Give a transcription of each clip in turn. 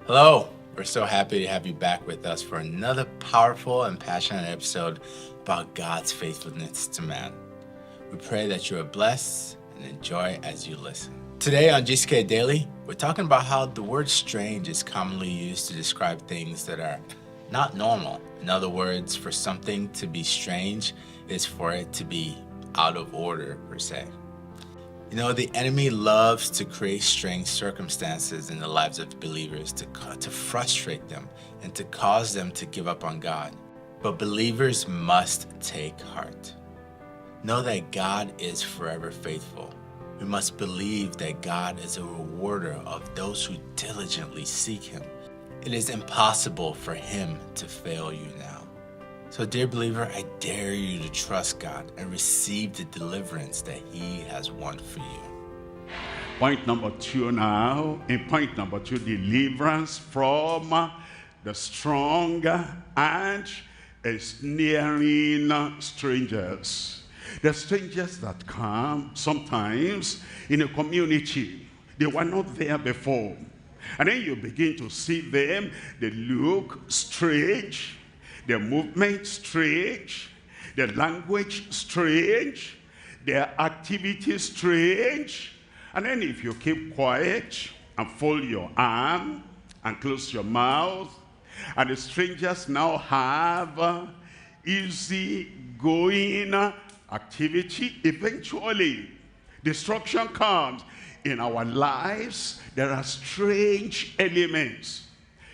Hello, we're so happy to have you back with us for another powerful and passionate episode about God's faithfulness to man. We pray that you are blessed and enjoy as you listen. Today on GCK Daily, we're talking about how the word strange is commonly used to describe things that are not normal. In other words, for something to be strange is for it to be out of order, per se. You know, the enemy loves to create strange circumstances in the lives of believers to frustrate them and to cause them to give up on God. But believers must take heart. Know that God is forever faithful. We must believe that God is a rewarder of those who diligently seek Him. It is impossible for Him to fail you now. So, dear believer, I dare you to trust God and receive the deliverance that He has won for you. Point number 2 now. In point number 2, deliverance from the strong and ensnaring strangers. The strangers that come sometimes in a community. They were not there before. And then you begin to see them. They look strange. Their movement strange, their language strange, their activity strange. And then if you keep quiet and fold your arm and close your mouth, and the strangers now have easy going activity, eventually destruction comes. In our lives, there are strange elements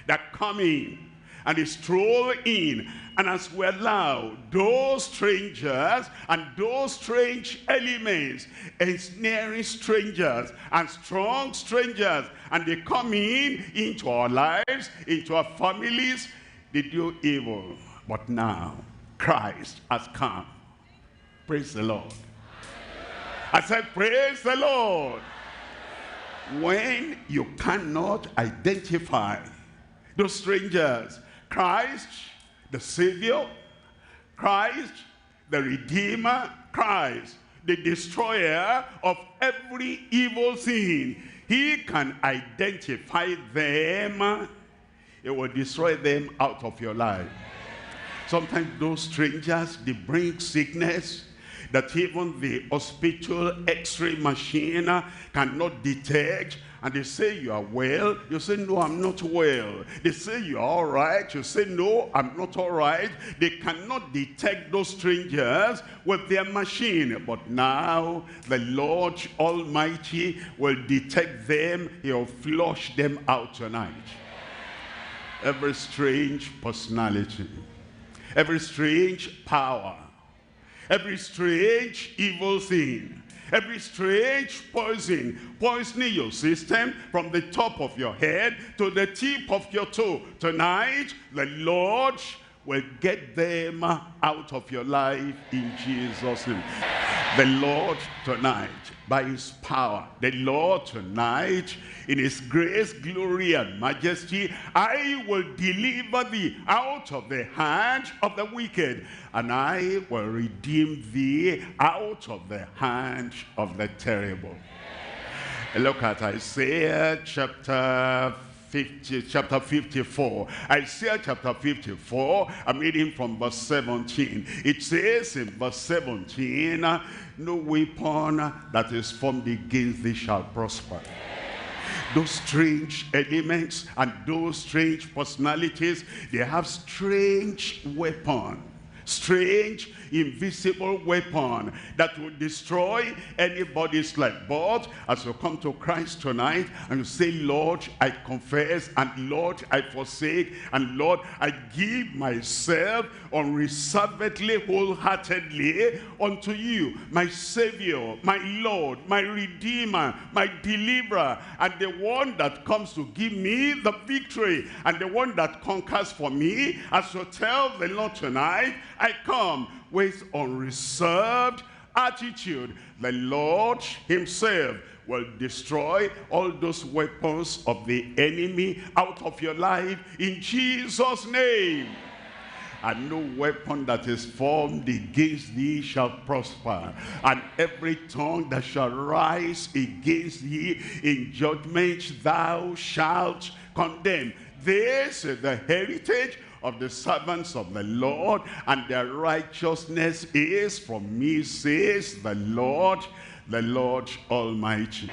that come in. And they stroll in, and as we allow those strangers and those strange elements, ensnaring strangers and strong strangers, and they come in into our lives, into our families, they do evil. But now, Christ has come. Praise the Lord. I said, praise the Lord. When you cannot identify those strangers, Christ, the Savior, Christ, the Redeemer, Christ, the destroyer of every evil thing, He can identify them. He will destroy them out of your life. Sometimes those strangers, they bring sickness that even the hospital x-ray machine cannot detect. And they say you are well. You say, no, I'm not well. They say you are all right. You say, no, I'm not all right. They cannot detect those strangers with their machine. But now the Lord Almighty will detect them. He'll flush them out tonight. Every strange personality, every strange power, every strange evil thing, every strange poison, poisoning your system from the top of your head to the tip of your toe. Tonight, the Lord will get them out of your life in Jesus' name. The Lord tonight, by His power, the Lord tonight, in His grace, glory, and majesty, I will deliver thee out of the hand of the wicked, and I will redeem thee out of the hand of the terrible. Look at Isaiah chapter 54. Isaiah chapter 54, I'm reading from verse 17. It says in verse 17, no weapon that is formed against thee shall prosper. Those strange elements and those strange personalities, they have strange weapons. Strange, invisible weapon that will destroy anybody's life. But as you come to Christ tonight and you say, Lord, I confess, and Lord, I forsake, and Lord, I give myself unreservedly, wholeheartedly unto you, my Savior, my Lord, my Redeemer, my Deliverer, and the one that comes to give me the victory, and the one that conquers for me. As you tell the Lord tonight, I come with unreserved attitude. The Lord Himself will destroy all those weapons of the enemy out of your life in Jesus' name. And no weapon that is formed against thee shall prosper, and every tongue that shall rise against thee in judgment thou shalt condemned. This is the heritage of the servants of the Lord, and their righteousness is from me, says the Lord Almighty.